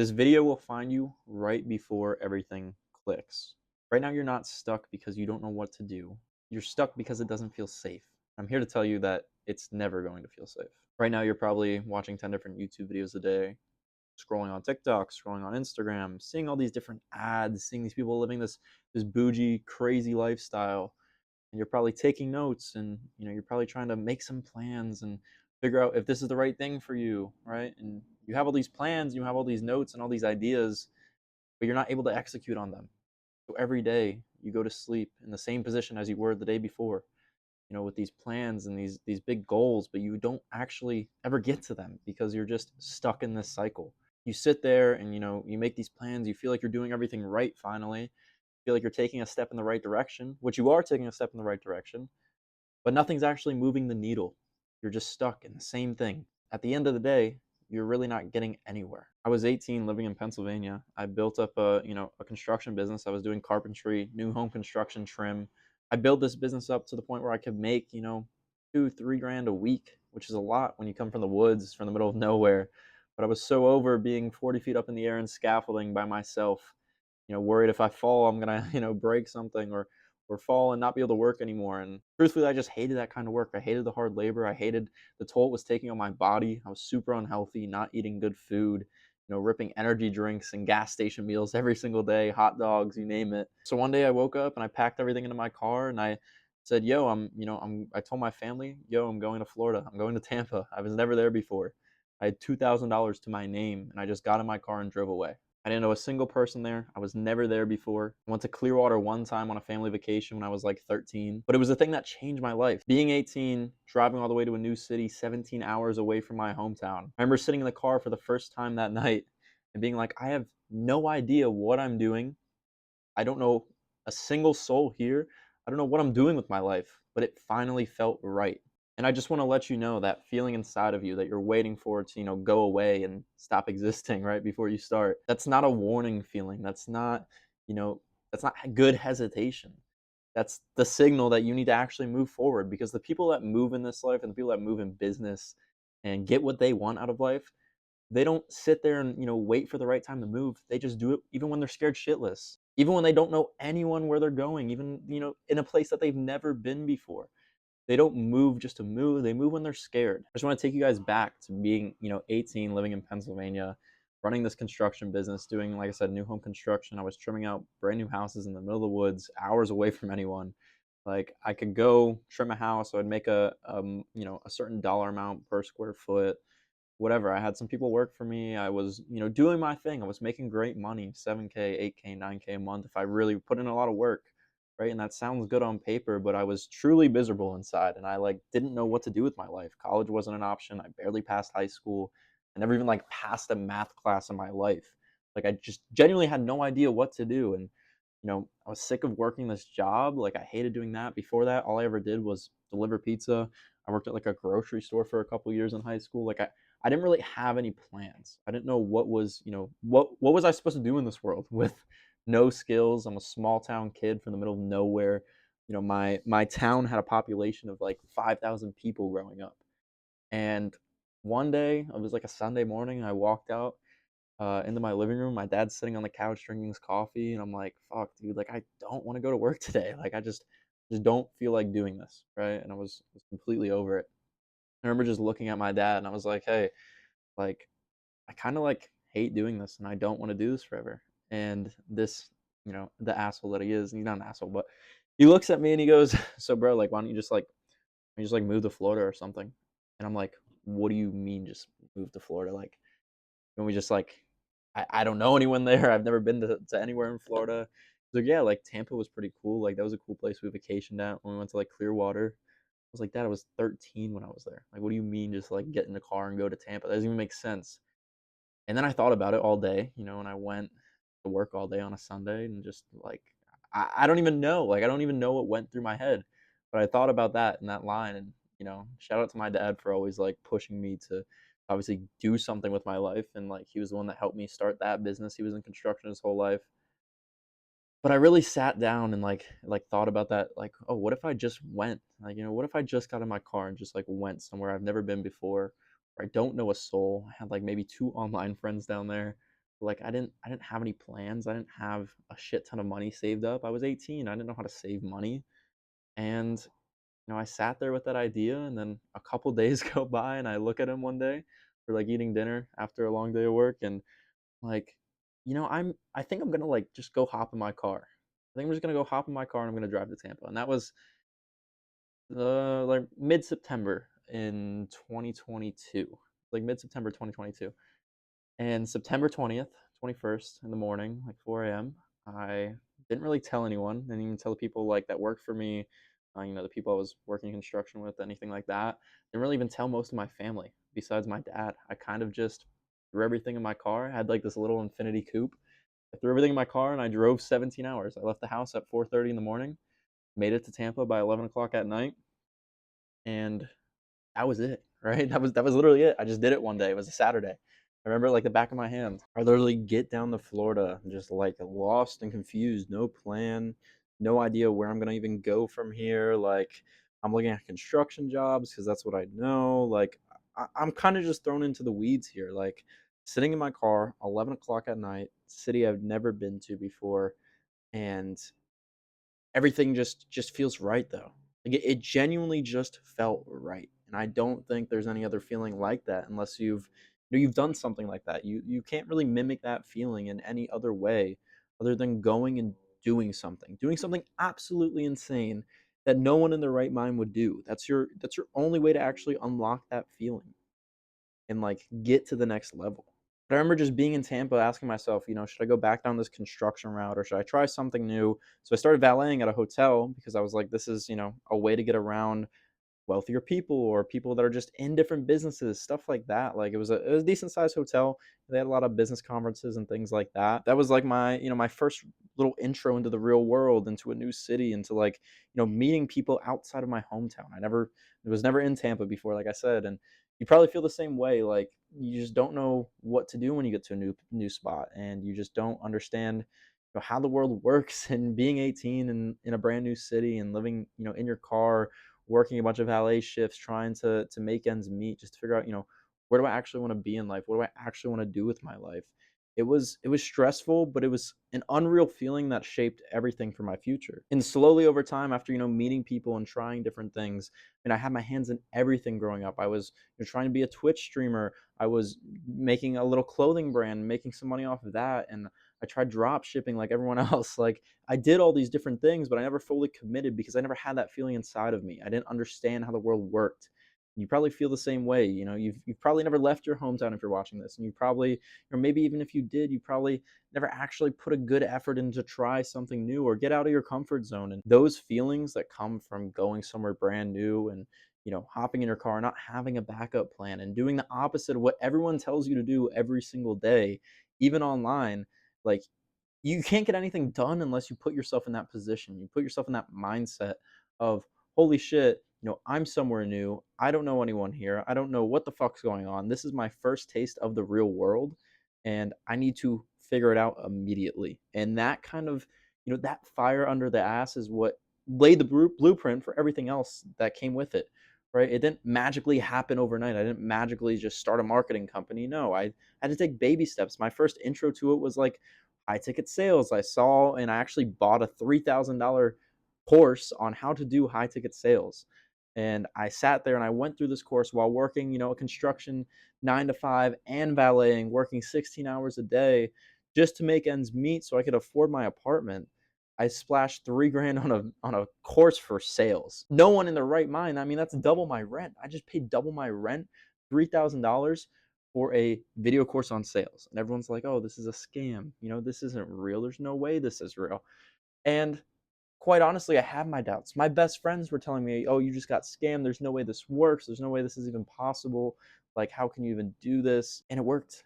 This video will find you right before everything clicks. Right now, you're not stuck because you don't know what to do. You're stuck because it doesn't feel safe. I'm here to tell you that it's never going to feel safe. Right now, you're probably watching 10 different YouTube videos a day, scrolling on TikTok, scrolling on Instagram, seeing all these different ads, seeing these people living this bougie, crazy lifestyle. And you're probably taking notes and you're probably trying to make some plans and figure out if this is the right thing for you, right? And you have all these plans, you have all these notes and all these ideas, but you're not able to execute on them. So every day you go to sleep in the same position as you were the day before, with these plans and these big goals, but you don't actually ever get to them because you're just stuck in this cycle. You sit there and you make these plans, you feel like you're doing everything right finally, feel like you're taking a step in the right direction, which you are taking a step in the right direction, but nothing's actually moving the needle. You're just stuck in the same thing. At the end of the day, you're really not getting anywhere. I was 18 living in Pennsylvania. I built up a construction business. I was doing carpentry, new home construction, trim. I built this business up to the point where I could make, 2, 3 grand a week, which is a lot when you come from the woods, from the middle of nowhere. But I was so over being 40 feet up in the air and scaffolding by myself, worried if I fall, I'm gonna, break something or fall and not be able to work anymore. And truthfully, I just hated that kind of work. I hated the hard labor. I hated the toll it was taking on my body. I was super unhealthy, not eating good food, ripping energy drinks and gas station meals every single day, hot dogs, you name it. So one day I woke up and I packed everything into my car and I said, yo, I told my family, yo, I'm going to Florida. I'm going to Tampa. I was never there before. I had $2,000 to my name and I just got in my car and drove away. I didn't know a single person there. I was never there before. I went to Clearwater one time on a family vacation when I was like 13, but it was the thing that changed my life. Being 18, driving all the way to a new city, 17 hours away from my hometown. I remember sitting in the car for the first time that night and being like, I have no idea what I'm doing. I don't know a single soul here. I don't know what I'm doing with my life, but it finally felt right. And I just want to let you know that feeling inside of you that you're waiting for it to, go away and stop existing right before you start. That's not a warning feeling. You know, that's not good hesitation. That's the signal that you need to actually move forward because the people that move in this life and the people that move in business and get what they want out of life, they don't sit there and, wait for the right time to move. They just do it even when they're scared shitless. Even when they don't know anyone where they're going, even, in a place that they've never been before. They don't move just to move, they move when they're scared. I just wanna take you guys back to being, 18, living in Pennsylvania, running this construction business, doing, like I said, new home construction. I was trimming out brand new houses in the middle of the woods, hours away from anyone. Like, I could go trim a house, so I'd make a certain dollar amount per square foot, whatever. I had some people work for me. I was, doing my thing. I was making great money, 7K, 8K, 9K a month if I really put in a lot of work, right? And that sounds good on paper, but I was truly miserable inside and I like didn't know what to do with my life. College wasn't an option. I barely passed high school. I never even like passed a math class in my life. Like I just genuinely had no idea what to do and I was sick of working this job. Like I hated doing that. Before that, all I ever did was deliver pizza. I worked at like a grocery store for a couple years in high school. Like I didn't really have any plans. I didn't know what was, what was I supposed to do in this world with no skills. I'm a small town kid from the middle of nowhere. My town had a population of like 5,000 people growing up. And one day, it was like a Sunday morning, I walked out into my living room. My dad's sitting on the couch drinking his coffee, and I'm like, "Fuck, dude! Like, I don't want to go to work today. Like, I just don't feel like doing this, right?" And I was completely over it. I remember just looking at my dad, and I was like, "Hey, like, I kind of like hate doing this, and I don't want to do this forever." And this, the asshole that he is, he's not an asshole, but he looks at me and he goes, "So, bro, like, why don't you just like, move to Florida or something?" And I'm like, "What do you mean, just move to Florida? Like, can we just like I don't know anyone there. I've never been to anywhere in Florida." He's like, "Yeah, like Tampa was pretty cool. Like that was a cool place we vacationed at when we went to like Clearwater." I was like, "Dad, I was 13 when I was there. Like, what do you mean just like get in the car and go to Tampa? That doesn't even make sense." And then I thought about it all day, and I went to work all day on a Sunday and just like I don't even know. Like I don't even know what went through my head. But I thought about that and that line and shout out to my dad for always like pushing me to obviously do something with my life and like he was the one that helped me start that business. He was in construction his whole life. But I really sat down and like thought about that like, oh, what if I just went? Like, what if I just got in my car and just like went somewhere I've never been before, where I don't know a soul. I had like maybe two online friends down there. Like, I didn't have any plans, I didn't have a shit ton of money saved up. I was 18, I didn't know how to save money, and, I sat there with that idea, and then a couple days go by, and I look at him one day, we're, like, eating dinner after a long day of work, and, like, I think I'm gonna, like, just go hop in my car. I think I'm just gonna go hop in my car, and I'm gonna drive to Tampa, and that was, like, mid-September in 2022, like, mid-September 2022. And September 20th, 21st in the morning, like 4 AM, I didn't really tell anyone, didn't even tell the people, like, that worked for me, the people I was working construction with, anything like that. Didn't really even tell most of my family besides my dad. I kind of just threw everything in my car. I had, like, this little Infinity coupe. I threw everything in my car, and I drove 17 hours. I left the house at 4:30 in the morning, made it to Tampa by 11 o'clock at night, and that was it, right? That was literally it. I just did it one day. It was a Saturday. I remember it like the back of my hand. I literally get down to Florida, just like lost and confused, no plan, no idea where I'm gonna even go from here. Like I'm looking at construction jobs because that's what I know. Like I'm kind of just thrown into the weeds here. Like sitting in my car, 11 o'clock at night, city I've never been to before, and everything just feels right though. Like it genuinely just felt right. And I don't think there's any other feeling like that unless you've done something like that. You can't really mimic that feeling in any other way other than going and doing something absolutely insane that no one in their right mind would do. That's your only way to actually unlock that feeling and like get to the next level. But I remember just being in Tampa asking myself, should I go back down this construction route or should I try something new? So I started valeting at a hotel because I was like, this is, a way to get around wealthier people or people that are just in different businesses, stuff like that. Like it was a decent sized hotel. They had a lot of business conferences and things like that. That was like my first little intro into the real world, into a new city, into like, meeting people outside of my hometown. I was never in Tampa before, like I said, and you probably feel the same way. Like you just don't know what to do when you get to a new spot, and you just don't understand how the world works. And being 18 and in a brand new city and living in your car, working a bunch of valet shifts, trying to make ends meet, just to figure out, where do I actually want to be in life? What do I actually want to do with my life? It was stressful, but it was an unreal feeling that shaped everything for my future. And slowly over time, after meeting people and trying different things, and I had my hands in everything growing up. I was trying to be a Twitch streamer. I was making a little clothing brand, making some money off of that, and I tried drop shipping like everyone else. Like I did all these different things, but I never fully committed because I never had that feeling inside of me. I didn't understand how the world worked. You probably feel the same way. You've probably never left your hometown if you're watching this, and you probably, or maybe even if you did, you probably never actually put a good effort in to try something new or get out of your comfort zone. And those feelings that come from going somewhere brand new and hopping in your car, not having a backup plan, and doing the opposite of what everyone tells you to do every single day, even online, like you can't get anything done unless you put yourself in that position. You put yourself in that mindset of, holy shit, I'm somewhere new. I don't know anyone here. I don't know what the fuck's going on. This is my first taste of the real world, and I need to figure it out immediately. And that kind of, that fire under the ass is what laid the blueprint for everything else that came with it. Right? It didn't magically happen overnight. I didn't magically just start a marketing company. No, I had to take baby steps. My first intro to it was like high ticket sales. I saw and I actually bought a $3,000 course on how to do high ticket sales. And I sat there and I went through this course while working, a construction 9 to 5 and valeting, working 16 hours a day just to make ends meet so I could afford my apartment. I splashed 3 grand on a course for sales. No one in their right mind. I mean, that's double my rent. I just paid double my rent, $3,000 for a video course on sales. And everyone's like, oh, this is a scam. This isn't real. There's no way this is real. And quite honestly, I have my doubts. My best friends were telling me, oh, you just got scammed. There's no way this works. There's no way this is even possible. Like, how can you even do this? And it worked.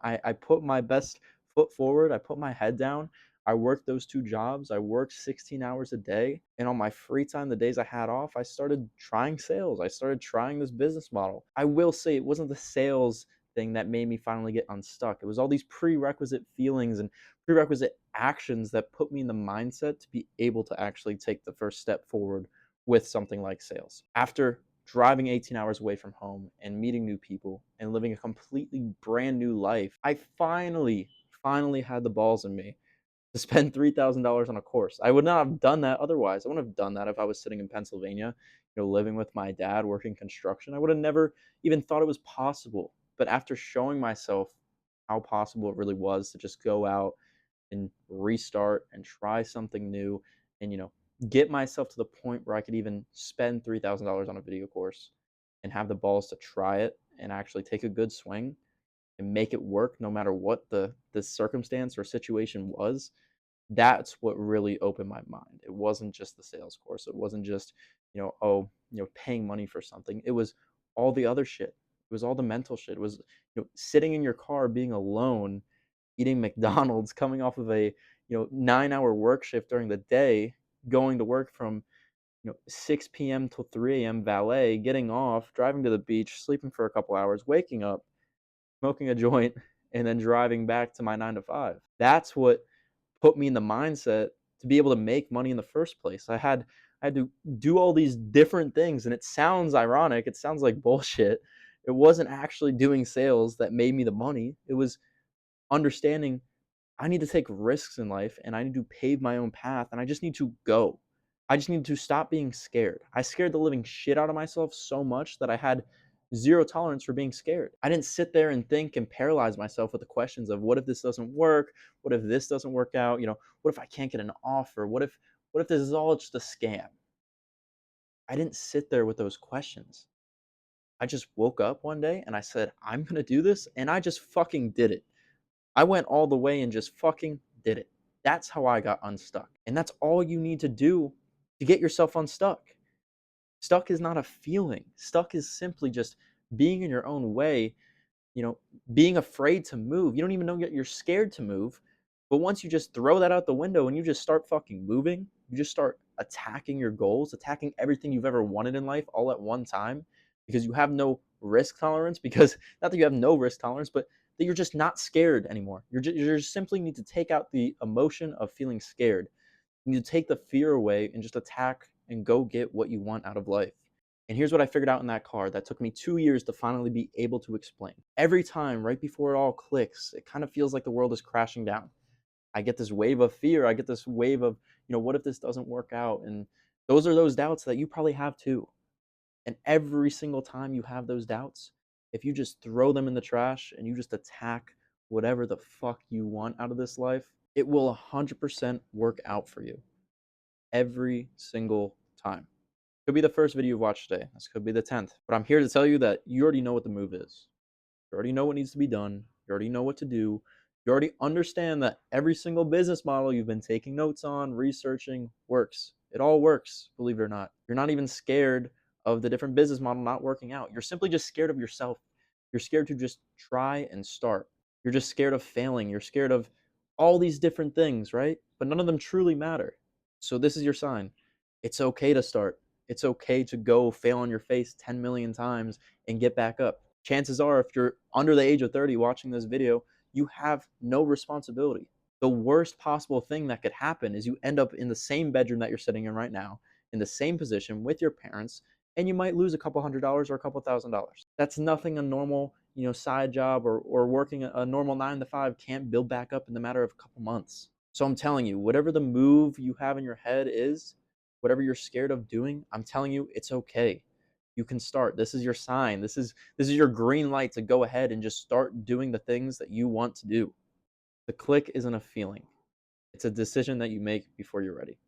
I put my best foot forward. I put my head down. I worked those 2 jobs. I worked 16 hours a day. And on my free time, the days I had off, I started trying sales. I started trying this business model. I will say it wasn't the sales thing that made me finally get unstuck. It was all these prerequisite feelings and prerequisite actions that put me in the mindset to be able to actually take the first step forward with something like sales. After driving 18 hours away from home and meeting new people and living a completely brand new life, I finally had the balls in me to spend $3,000 on a course. I would not have done that otherwise. I wouldn't have done that if I was sitting in Pennsylvania, living with my dad, working construction. I would have never even thought it was possible. But after showing myself how possible it really was to just go out and restart and try something new and, get myself to the point where I could even spend $3,000 on a video course and have the balls to try it and actually take a good swing and make it work no matter what the circumstance or situation was. That's what really opened my mind. It wasn't just the sales course. It wasn't just, paying money for something. It was all the other shit. It was all the mental shit. It was, sitting in your car, being alone, eating McDonald's, coming off of a, 9-hour work shift during the day, going to work from, 6 p.m. till 3 a.m. valet, getting off, driving to the beach, sleeping for a couple hours, waking up, smoking a joint, and then driving back to my 9 to 5. That's what put me in the mindset to be able to make money in the first place. I had to do all these different things, and it sounds ironic. It sounds like bullshit. It wasn't actually doing sales that made me the money. It was understanding I need to take risks in life and I need to pave my own path and I just need to go. I just need to stop being scared. I scared the living shit out of myself so much that I had zero tolerance for being scared. I didn't sit there and think and paralyze myself with the questions of what if this doesn't work? What if this doesn't work out? What if I can't get an offer? What if this is all just a scam? I didn't sit there with those questions. I just woke up one day and I said, I'm going to do this, and I just fucking did it. I went all the way and just fucking did it. That's how I got unstuck. And that's all you need to do to get yourself unstuck. Stuck is not a feeling. Stuck is simply just being in your own way, being afraid to move. You don't even know yet you're scared to move. But once you just throw that out the window and you just start fucking moving, you just start attacking your goals, attacking everything you've ever wanted in life all at one time because you have no risk tolerance. Because not that you have no risk tolerance, but that you're just not scared anymore. You just simply need to take out the emotion of feeling scared. You need to take the fear away and just attack and go get what you want out of life. And here's what I figured out in that car that took me 2 years to finally be able to explain. Every time, right before it all clicks, it kind of feels like the world is crashing down. I get this wave of fear. I get this wave of, what if this doesn't work out? And those are those doubts that you probably have too. And every single time you have those doubts, if you just throw them in the trash and you just attack whatever the fuck you want out of this life, it will 100% work out for you every single time. Could be the first video you've watched today. This could be the 10th. But I'm here to tell you that you already know what the move is. You already know what needs to be done. You already know what to do. You already understand that every single business model you've been taking notes on, researching, works. It all works, believe it or not. You're not even scared of the different business model not working out. You're simply just scared of yourself. You're scared to just try and start. You're just scared of failing. You're scared of all these different things, right? But none of them truly matter. So this is your sign. It's okay to start. It's okay to go fail on your face 10 million times and get back up. Chances are, if you're under the age of 30 watching this video, you have no responsibility. The worst possible thing that could happen is you end up in the same bedroom that you're sitting in right now, in the same position with your parents, and you might lose a couple $100s or a couple $1,000s. That's nothing a normal, side job or working a normal 9 to 5 can't build back up in the matter of a couple months. So I'm telling you, whatever the move you have in your head is, whatever you're scared of doing, I'm telling you, it's okay. You can start. This is your sign. This is your green light to go ahead and just start doing the things that you want to do. The click isn't a feeling. It's a decision that you make before you're ready.